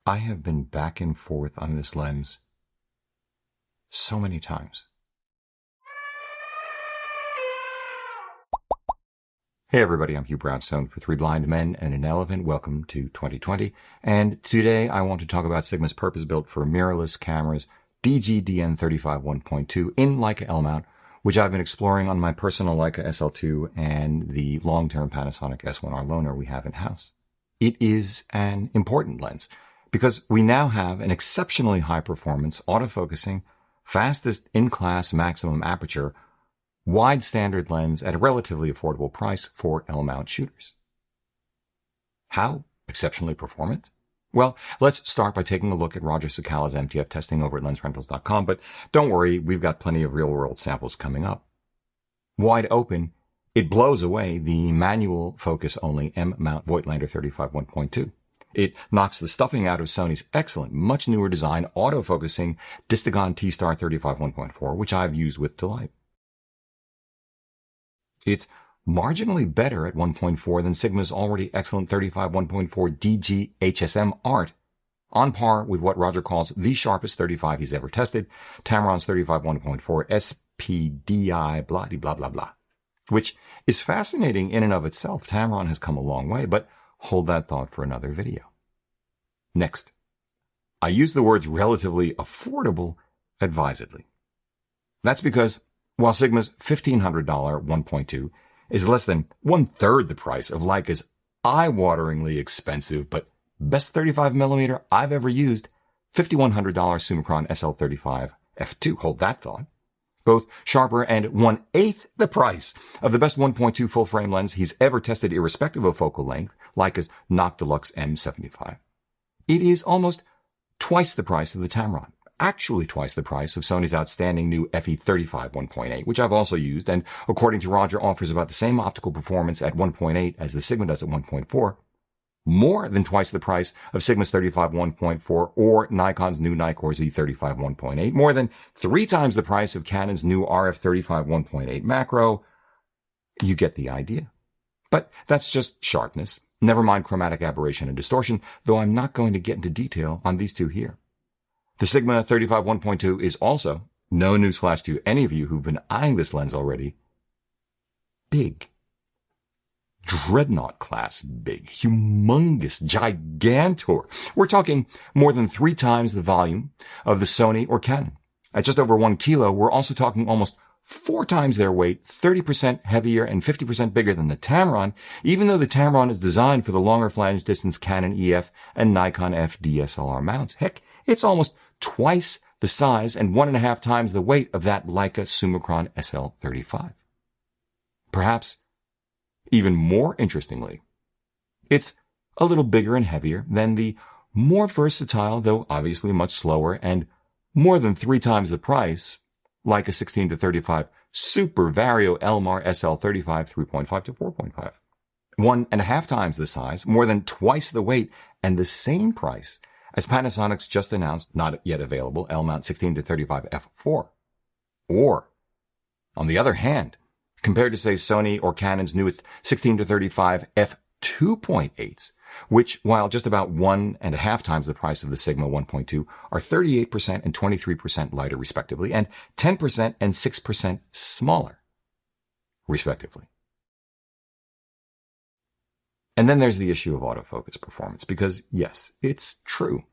I have been back and forth on this lens so many times. Hey everybody, I'm Hugh Brownstone for Three Blind Men and an Elephant. Welcome to 2020. And today I want to talk about Sigma's purpose-built for mirrorless cameras DG-DN35 1.2 in Leica L-mount, which I've been exploring on my personal Leica SL2 and the long-term Panasonic S1R loaner we have in-house. It is an important lens because we now have an exceptionally high-performance, autofocusing, fastest in-class maximum aperture, wide standard lens at a relatively affordable price for L-mount shooters. How exceptionally performant? Well, let's start by taking a look at Roger Cicala's MTF testing over at lensrentals.com, but don't worry, we've got plenty of real-world samples coming up. Wide open, it blows away the manual focus-only M-mount Voigtlander 35 1.2. It knocks the stuffing out of Sony's excellent, much newer design, autofocusing Distagon T-Star 35 1.4, which I've used with delight. It's marginally better at 1.4 than Sigma's already excellent 35 1.4 DG HSM Art, on par with what Roger calls the sharpest 35 he's ever tested, Tamron's 35 1.4 SPDI blah blah blah blah, which is fascinating in and of itself. Tamron has come a long way, but hold that thought for another video. Next, I use the words relatively affordable advisedly. That's because while Sigma's $1,500 1.2 is less than one-third the price of Leica's eye-wateringly expensive but best 35mm I've ever used, $5,100 Summicron SL35 f2, hold that thought, both sharper and 1/8 the price of the best 1.2 full-frame lens he's ever tested irrespective of focal length, Leica's Noctilux M75. It is almost twice the price of the Tamron, actually twice the price of Sony's outstanding new FE35 1.8, which I've also used, and according to Roger offers about the same optical performance at 1.8 as the Sigma does at 1.4, more than twice the price of Sigma's 35 1.4 or Nikon's new Nikkor Z35 1.8, more than 3 times the price of Canon's new RF35 1.8 macro. You get the idea. But that's just sharpness. Never mind chromatic aberration and distortion, though I'm not going to get into detail on these two here. The Sigma 35 1.2 is also, no newsflash to any of you who've been eyeing this lens already, big. Dreadnought class big. Humongous. Gigantor. We're talking more than 3 times the volume of the Sony or Canon. At just over 1 kilo, we're also talking almost 4 times their weight, 30% heavier and 50% bigger than the Tamron, even though the Tamron is designed for the longer flange distance Canon EF and Nikon F DSLR mounts. Heck, it's almost twice the size and 1.5 times the weight of that Leica Summicron SL35. Perhaps even more interestingly, it's a little bigger and heavier than the more versatile, though obviously much slower, and more than 3 times the price Leica 16-35 Super Vario Elmar SL35 3.5 to 4.5. 1.5 times the size, more than twice the weight, and the same price as Panasonic's just announced, not yet available, L-mount 16-35 f4. Or, on the other hand, compared to, say, Sony or Canon's newest 16-35 f2.8s, which, while just about 1.5 times the price of the Sigma 1.2, are 38% and 23% lighter, respectively, and 10% and 6% smaller, respectively. And then there's the issue of autofocus performance, because yes, it's true.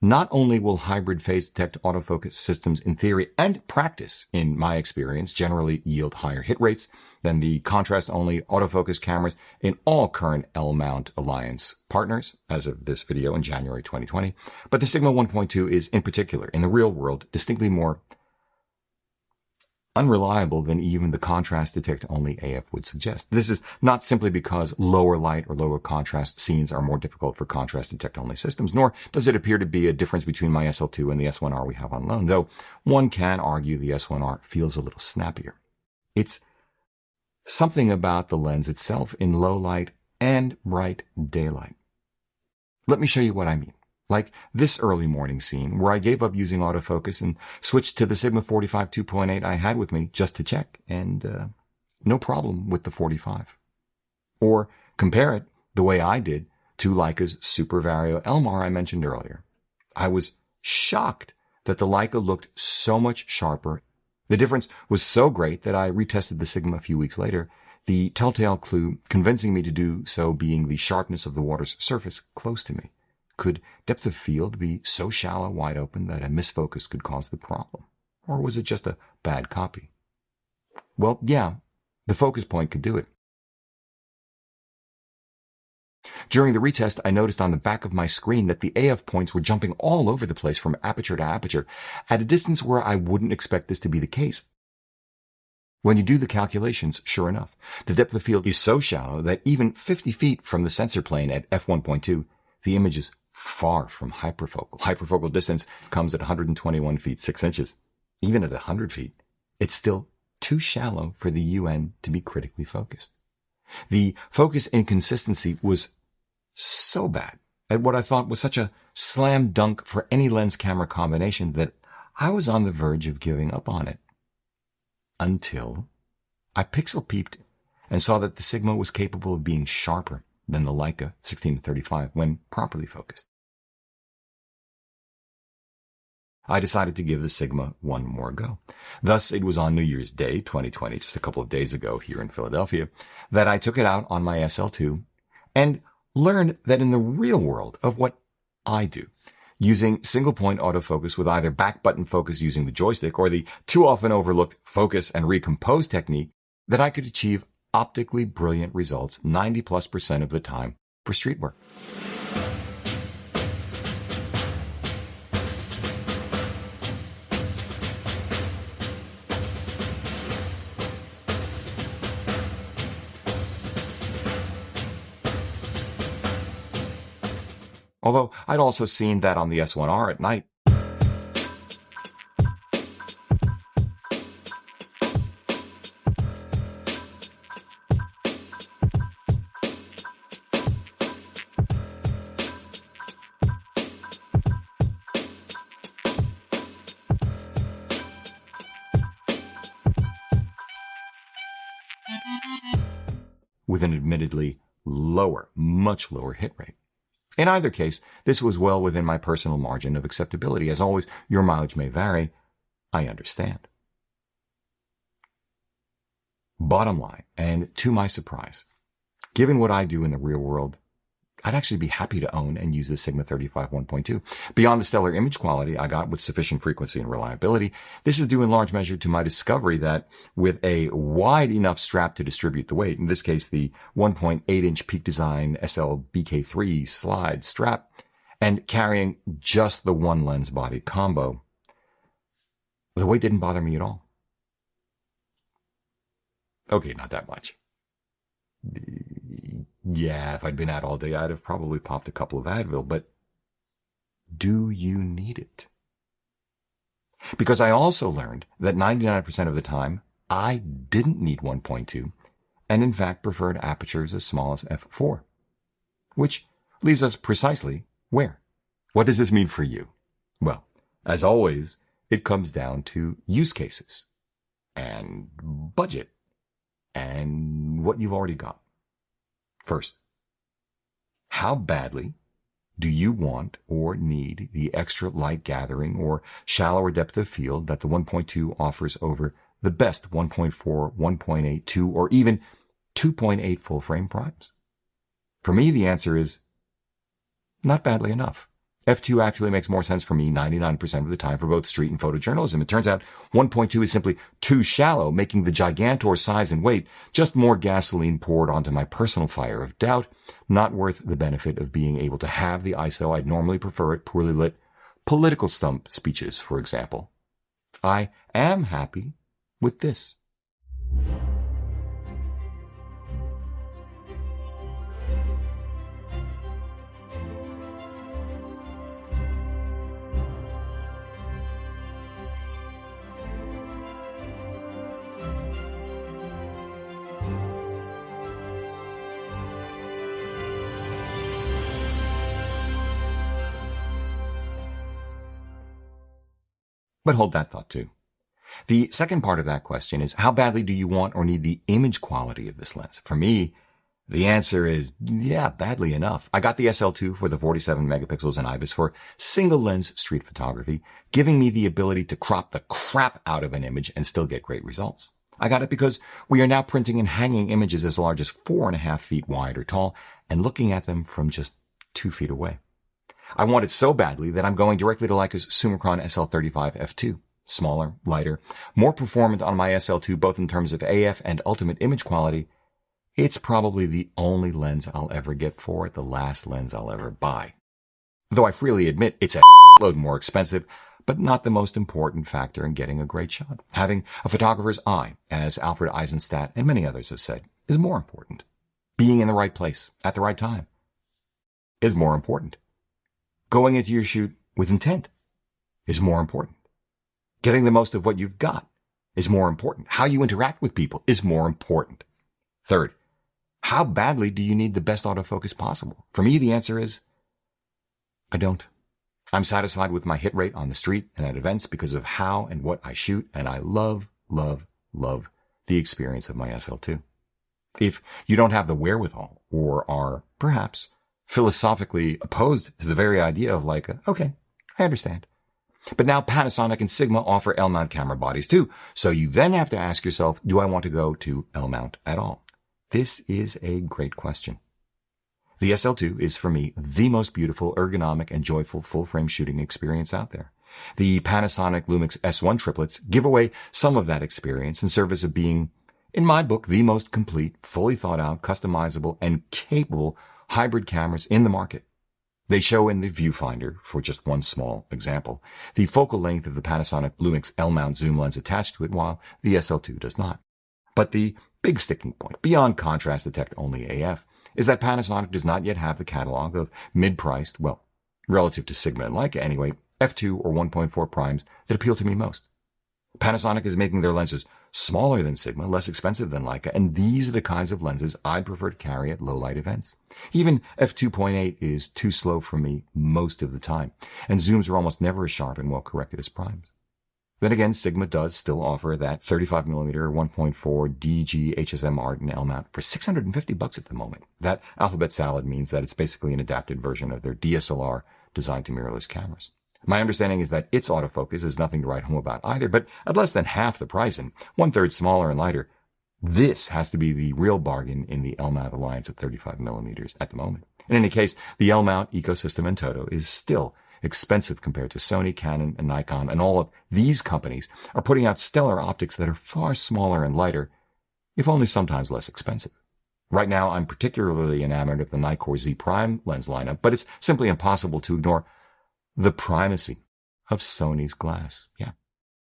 Not only will hybrid phase detect autofocus systems in theory and practice, in my experience, generally yield higher hit rates than the contrast-only autofocus cameras in all current L-mount Alliance partners, as of this video in January 2020, but the Sigma 1.2 is, in particular, in the real world, distinctly more unreliable than even the contrast detect only AF would suggest. This is not simply because lower light or lower contrast scenes are more difficult for contrast detect only systems, nor does it appear to be a difference between my SL2 and the S1R we have on loan, though one can argue the S1R feels a little snappier. It's something about the lens itself in low light and bright daylight. Let me show you what I mean. Like this early morning scene where I gave up using autofocus and switched to the Sigma 45 2.8 I had with me just to check, and no problem with the 45. Or compare it, the way I did, to Leica's Super Vario Elmar I mentioned earlier. I was shocked that the Leica looked so much sharper. The difference was so great that I retested the Sigma a few weeks later, the telltale clue convincing me to do so being the sharpness of the water's surface close to me. Could depth of field be so shallow wide open that a misfocus could cause the problem? Or was it just a bad copy? Well, yeah, the focus point could do it. During the retest, I noticed on the back of my screen that the AF points were jumping all over the place from aperture to aperture at a distance where I wouldn't expect this to be the case. When you do the calculations, sure enough, the depth of field is so shallow that even 50 feet from the sensor plane at f1.2, the image is far from hyperfocal. Hyperfocal distance comes at 121 feet 6 inches. Even at 100 feet, it's still too shallow for the UN to be critically focused. The focus inconsistency was so bad at what I thought was such a slam dunk for any lens camera combination that I was on the verge of giving up on it. Until I pixel peeped and saw that the Sigma was capable of being sharper than the Leica 16-35 when properly focused. I decided to give the Sigma one more go. Thus, it was on New Year's Day 2020, just a couple of days ago here in Philadelphia, that I took it out on my SL2 and learned that in the real world of what I do, using single-point autofocus with either back button focus using the joystick or the too often overlooked focus and recompose technique, that I could achieve optically brilliant results 90+% of the time for street work. Although I'd also seen that on the S1R at night. With an admittedly lower, much lower hit rate. In either case, this was well within my personal margin of acceptability. As always, your mileage may vary. I understand. Bottom line, and to my surprise, given what I do in the real world, I'd actually be happy to own and use the Sigma 35 1.2. Beyond the stellar image quality I got with sufficient frequency and reliability, this is due in large measure to my discovery that with a wide enough strap to distribute the weight, in this case the 1.8-inch Peak Design SL-BK3 slide strap, and carrying just the one lens body combo, the weight didn't bother me at all. Okay, not that much. Yeah, if I'd been out all day, I'd have probably popped a couple of Advil, but do you need it? Because I also learned that 99% of the time, I didn't need 1.2, and in fact preferred apertures as small as f4. Which leaves us precisely where? What does this mean for you? Well, as always, it comes down to use cases, and budget, and what you've already got. First, how badly do you want or need the extra light gathering or shallower depth of field that the 1.2 offers over the best 1.4, 1.8, 2, or even 2.8 full-frame primes? For me, the answer is not badly enough. F2 actually makes more sense for me 99% of the time for both street and photojournalism. It turns out 1.2 is simply too shallow, making the Gigantor size and weight just more gasoline poured onto my personal fire of doubt, not worth the benefit of being able to have the ISO I'd normally prefer at poorly lit political stump speeches, for example. I am happy with this. But hold that thought too. The second part of that question is, how badly do you want or need the image quality of this lens? For me, The answer is, yeah, badly enough. I got the SL2 for the 47 megapixels in IBIS for single lens street photography, giving me the ability to crop the crap out of an image and still get great results. I got it because we are now printing and hanging images as large as 4.5 feet wide or tall and looking at them from just 2 feet away. I want it so badly that I'm going directly to Leica's Summicron SL35 f2. Smaller, lighter, more performant on my SL2 both in terms of AF and ultimate image quality. It's probably the only lens I'll ever get for it, the last lens I'll ever buy. Though I freely admit it's a load more expensive, but not the most important factor in getting a great shot. Having a photographer's eye, as Alfred Eisenstadt and many others have said, is more important. Being in the right place at the right time is more important. Going into your shoot with intent is more important. Getting the most of what you've got is more important. How you interact with people is more important. Third, how badly do you need the best autofocus possible? For me, the answer is, I don't. I'm satisfied with my hit rate on the street and at events because of how and what I shoot, and I love, love, love the experience of my SL2. If you don't have the wherewithal or are, perhaps, philosophically opposed to the very idea of Leica, okay, I understand. But now Panasonic and Sigma offer L-mount camera bodies too, so you then have to ask yourself, do I want to go to L-mount at all? This is a great question. The SL2 is for me the most beautiful, ergonomic, and joyful full-frame shooting experience out there. The Panasonic Lumix S1 triplets give away some of that experience in service of being, in my book, the most complete, fully thought out, customizable, and capable hybrid cameras in the market. They show in the viewfinder, for just one small example, the focal length of the Panasonic Lumix L-mount zoom lens attached to it, while the SL2 does not. But the big sticking point, beyond contrast detect only AF, is that Panasonic does not yet have the catalog of mid-priced, well, relative to Sigma and Leica anyway, f2 or 1.4 primes that appeal to me most. Panasonic is making their lenses smaller than Sigma, less expensive than Leica, and these are the kinds of lenses I'd prefer to carry at low-light events. Even f2.8 is too slow for me most of the time, and zooms are almost never as sharp and well-corrected as primes. Then again, Sigma does still offer that 35mm 1.4 DG HSM art and L-mount for $650 at the moment. That alphabet salad means that it's basically an adapted version of their DSLR designed to mirrorless cameras. My understanding is that its autofocus is nothing to write home about either, but at less than half the price and 1/3 smaller and lighter, this has to be the real bargain in the L-mount alliance at 35mm at the moment. In any case, the L-mount ecosystem in toto is still expensive compared to Sony, Canon, and Nikon, and all of these companies are putting out stellar optics that are far smaller and lighter, if only sometimes less expensive. Right now, I'm particularly enamored of the Nikkor Z Prime lens lineup, but it's simply impossible to ignore the primacy of Sony's glass. Yeah.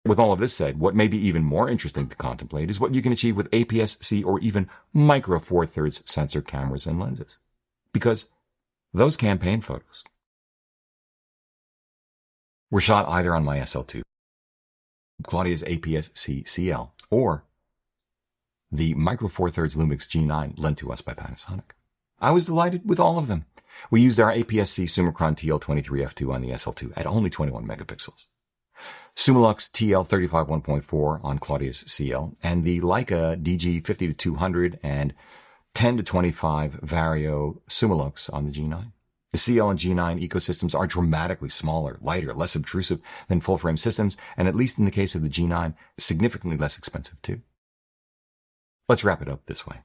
With all of this said, what may be even more interesting to contemplate is what you can achieve with APS-C or even micro 4/3 sensor cameras and lenses. Because those campaign photos were shot either on my SL2, Claudia's APS-C CL, or the Micro Four Thirds Lumix G9 lent to us by Panasonic. I was delighted with all of them. We used our APS-C Summicron TL23 f2 on the SL2 at only 21 megapixels. Summilux TL35 1.4 on Claudia's CL, and the Leica DG 50-200 and 10-25 Vario-Summilux on the G9. The CL and G9 ecosystems are dramatically smaller, lighter, less obtrusive than full-frame systems, and at least in the case of the G9, significantly less expensive too. Let's wrap it up this way.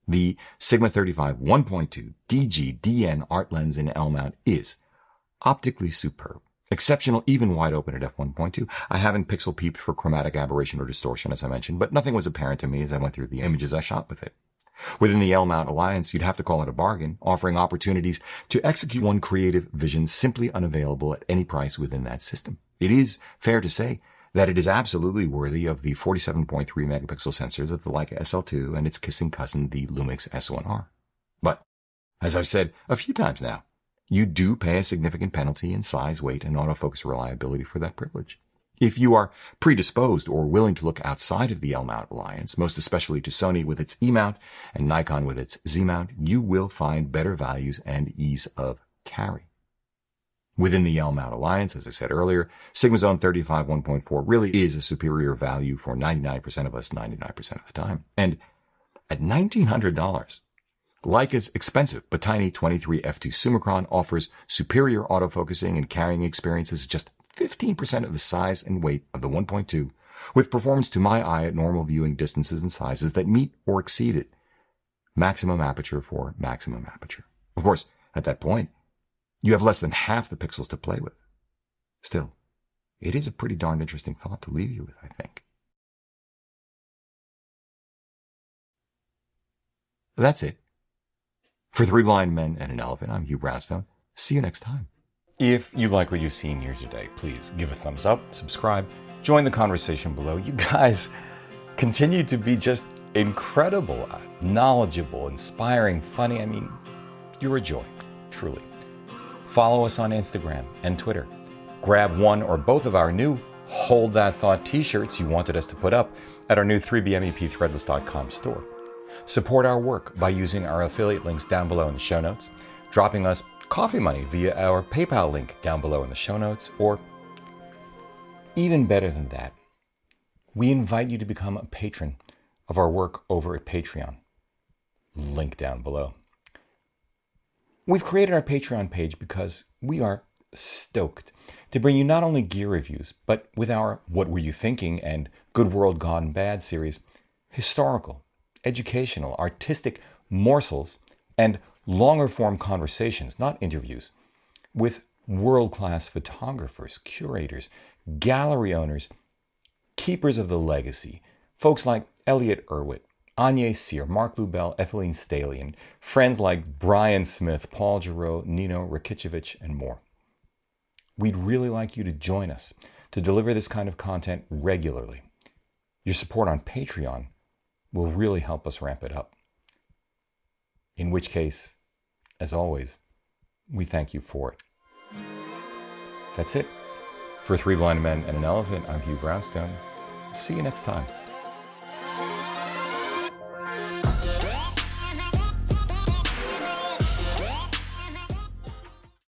The Sigma 35 1.2 DG-DN art lens in L-mount is optically superb. Exceptional, even wide open at f1.2. I haven't pixel peeped for chromatic aberration or distortion, as I mentioned, but nothing was apparent to me as I went through the images I shot with it. Within the L-mount alliance, you'd have to call it a bargain, offering opportunities to execute one creative vision simply unavailable at any price within that system. It is fair to say that it is absolutely worthy of the 47.3 megapixel sensors of the Leica SL2 and its kissing cousin, the Lumix S1R. But, as I've said a few times now, you do pay a significant penalty in size, weight, and autofocus reliability for that privilege. If you are predisposed or willing to look outside of the L-mount alliance, most especially to Sony with its E-mount and Nikon with its Z-mount, you will find better values and ease of carry. Within the L-mount alliance, as I said earlier, Sigma's own 35 1.4 really is a superior value for 99% of us 99% of the time. And at $1,900, Leica's expensive but tiny 23 f2 Summicron offers superior autofocusing and carrying experiences at just 15% of the size and weight of the 1.2, with performance to my eye at normal viewing distances and sizes that meet or exceed it. Maximum aperture for maximum aperture. Of course, at that point, you have less than half the pixels to play with. Still, it is a pretty darn interesting thought to leave you with, I think. That's it. For Three Blind Men and an Elephant, I'm Hugh Brownstone. See you next time. If you like what you've seen here today, please give a thumbs up, subscribe, join the conversation below. You guys continue to be just incredible, knowledgeable, inspiring, funny. I mean, you're a joy, truly. Follow us on Instagram and Twitter. Grab one or both of our new Hold That Thought t-shirts you wanted us to put up at our new 3BMEPthreadless.com store. Support our work by using our affiliate links down below in the show notes, dropping us coffee money via our PayPal link down below in the show notes, or even better than that, we invite you to become a patron of our work over at Patreon. Link down below. We've created our Patreon page because we are stoked to bring you not only gear reviews, but with our What Were You Thinking and Good World Gone Bad series, historical, educational, artistic morsels, and longer form conversations, not interviews, with world-class photographers, curators, gallery owners, keepers of the legacy, folks like Elliot Irwitt, Agnès Cyr, Mark Lubell, Etheline Staley, and friends like Brian Smith, Paul Giroux, Nino Rakicevic, and more. We'd really like you to join us to deliver this kind of content regularly. Your support on Patreon will really help us ramp it up. In which case, as always, we thank you for it. That's it. For Three Blind Men and an Elephant, I'm Hugh Brownstone. See you next time.